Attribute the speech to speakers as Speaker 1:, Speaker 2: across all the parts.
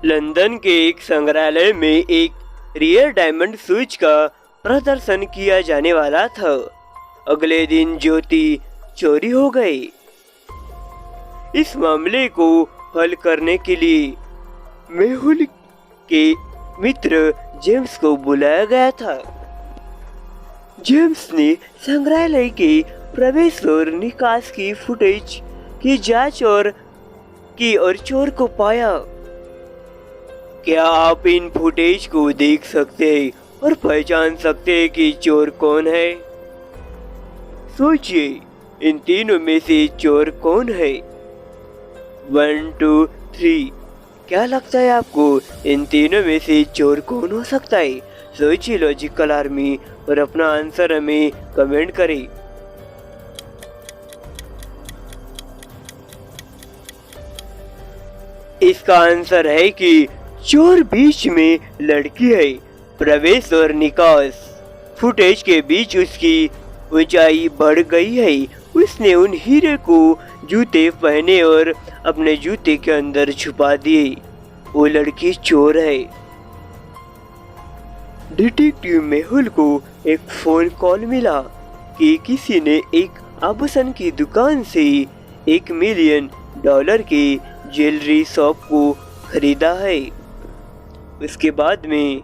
Speaker 1: London के एक संग्रहालय में एक रियर डायमंड स्विच का प्रदर्शन किया जाने वाला था। अगले दिन ज्योति चोरी हो गई। इस मामले को हल करने के लिए मेहुल के मित्र जेम्स को बुलाया गया था। जेम्स ने संग्रहालय के प्रवेश और निकास की फुटेज की जांच और चोर को पाया। क्या आप इन फुटेज को देख सकते हैं और पहचान सकते हैं कि चोर कौन है? सोचिए, इन तीनों में से चोर कौन है? 1, 2, 3। क्या लगता है आपको इन तीनों में से चोर कौन हो सकता है? सोचिए लॉजिकल आर्मी और अपना आंसर हमें कमेंट करें। इसका आंसर है कि चोर बीच में लड़की है। प्रवेश और निकास फुटेज के बीच उसकी ऊंचाई बढ़ गई है। उसने उन हीरे को जूते पहने और अपने जूते के अंदर छुपा दिए। वो लड़की चोर है। डिटेक्टिव मेहुल को एक फोन कॉल मिला कि किसी ने एक आभूषण की दुकान से $1 मिलियन की ज्वेलरी शॉप को खरीदा है। उसके बाद में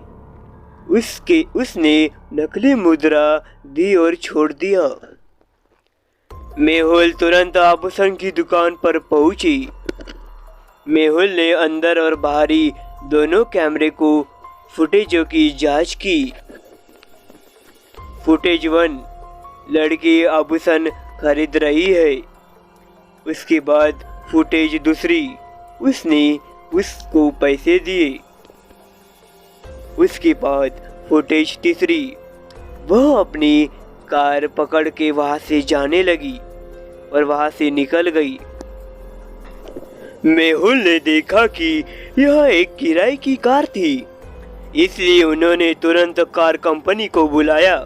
Speaker 1: उसने नकली मुद्रा दी और छोड़ दिया। मेहुल तुरंत आभूषण की दुकान पर पहुंची। मेहुल ने अंदर और बाहरी दोनों कैमरे को फुटेजों की जांच की। फुटेज 1, लड़की आभूषण खरीद रही है। उसके बाद फुटेज 2, उसने उसको पैसे दिए। उसके बाद फुटेज 3, वह अपनी कार पकड़ के वहां से जाने लगी और वहां से निकल गई। मेहुल ने देखा कि यह एक किराए की कार थी, इसलिए उन्होंने तुरंत कार कंपनी को बुलाया।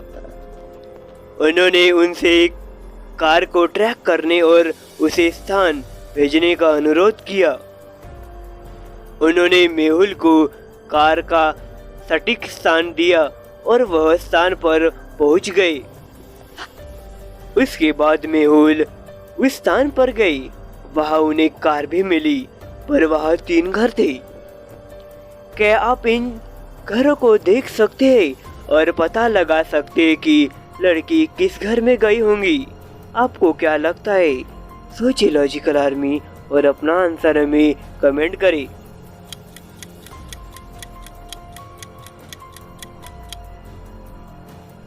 Speaker 1: उन्होंने उनसे कार को ट्रैक करने और उसे स्थान भेजने का अनुरोध किया। उन्होंने मेहुल को कार का सटीक स्थान दिया और वह स्थान पर पहुंच गए। उसके बाद मेहुल उस स्थान पर गई। वहां उन्हें कार भी मिली, पर वहां 3 घर थे। क्या आप इन घरों को देख सकते हैं और पता लगा सकते हैं कि लड़की किस घर में गई होंगी? आपको क्या लगता है? सोचिए लॉजिकल आर्मी और अपना आंसर हमें कमेंट करें।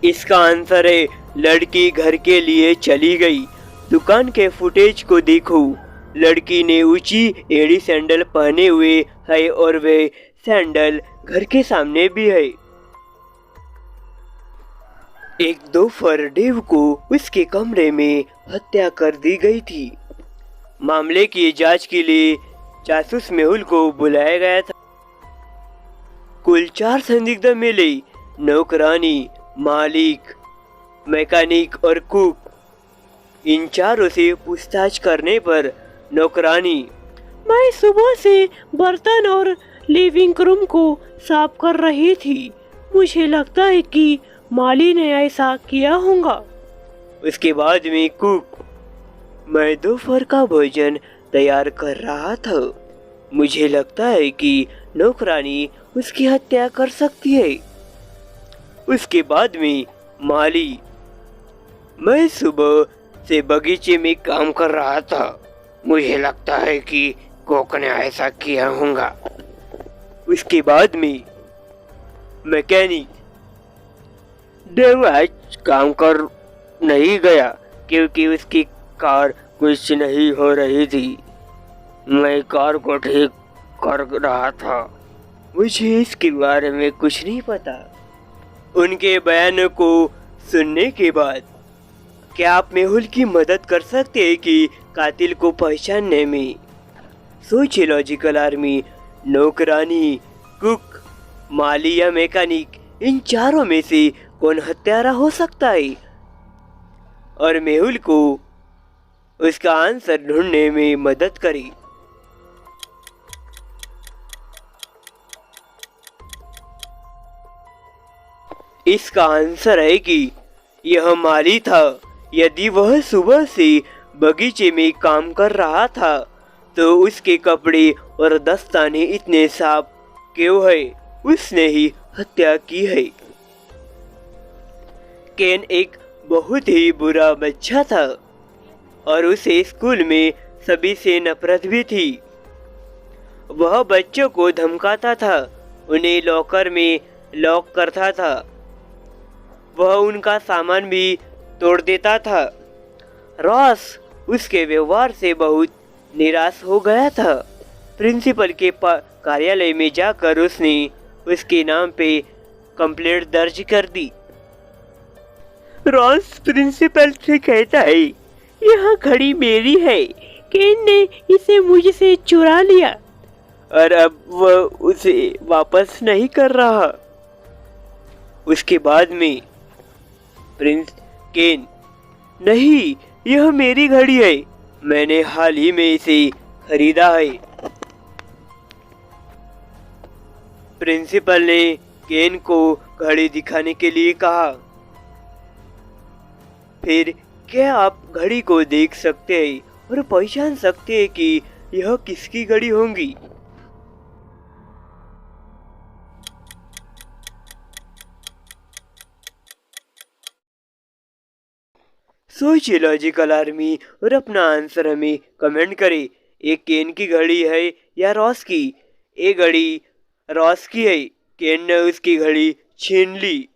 Speaker 1: इसका आंसर है लड़की घर के लिए चली गई। दुकान के फुटेज को देखो। लड़की ने ऊंची एड़ी सैंडल पहने हुए है और वे सैंडल घर के सामने भी है। एक दोपहर डेव को उसके कमरे में हत्या कर दी गई थी। मामले की जांच के लिए जासूस मेहुल को बुलाया गया था। कुल 4 संदिग्ध मिले, नौकरानी, मालिक, मैकेनिक और कुक। इन चारों से पूछताछ करने पर नौकरानी, मैं सुबह से बर्तन और लिविंग रूम को साफ कर रही थी। मुझे लगता है कि माली ने ऐसा किया होगा। उसके बाद में कुक, मैं दोपहर का भोजन तैयार कर रहा था। मुझे लगता है कि नौकरानी उसकी हत्या कर सकती है। उसके बाद में माली, मैं सुबह से बगीचे में काम कर रहा था। मुझे लगता है कि कुक ने ऐसा किया होगा। उसके बाद में मैकेनिक, डेव आज काम कर नहीं गया क्योंकि उसकी कार कुछ नहीं हो रही थी। मैं कार को ठीक कर रहा था। मुझे इसके बारे में कुछ नहीं पता। उनके बयान को सुनने के बाद क्या आप मेहुल की मदद कर सकते हैं कि कातिल को पहचानने में? सोचिए लॉजिकल आर्मी, नौकरानी, कुक, माली या मैकेनिक, इन चारों में से कौन हत्यारा हो सकता है? और मेहुल को उसका आंसर ढूंढने में मदद करें। इसका आंसर है कि यह माली था। यदि वह सुबह से बगीचे में काम कर रहा था तो उसके कपड़े और दस्ताने इतने साफ क्यों है? उसने ही हत्या की है। केन एक बहुत ही बुरा बच्चा था और उसे स्कूल में सभी से नफरत भी थी। वह बच्चों को धमकाता था, उन्हें लॉकर में लॉक करता था, वह उनका सामान भी तोड़ देता था। रॉस उसके व्यवहार से बहुत निराश हो गया था। प्रिंसिपल के कार्यालय में जाकर उसने उसके नाम पे कंप्लेंट दर्ज कर दी। रॉस प्रिंसिपल से कहता है, यह घड़ी मेरी है, केन ने इसे मुझसे चुरा लिया और अब वह उसे वापस नहीं कर रहा। उसके बाद में प्रिंस केन, नहीं, यह मेरी घड़ी है, मैंने हाल ही में इसे खरीदा है। प्रिंसिपल ने केन को घड़ी दिखाने के लिए कहा। फिर क्या आप घड़ी को देख सकते हैं और पहचान सकते हैं कि यह किसकी घड़ी होगी? सोचिए लॉजिकल आर्मी और अपना आंसर हमें कमेंट करें। एक केन की घड़ी है या रॉस की? ये घड़ी रॉस की है, केन ने उसकी घड़ी छीन ली।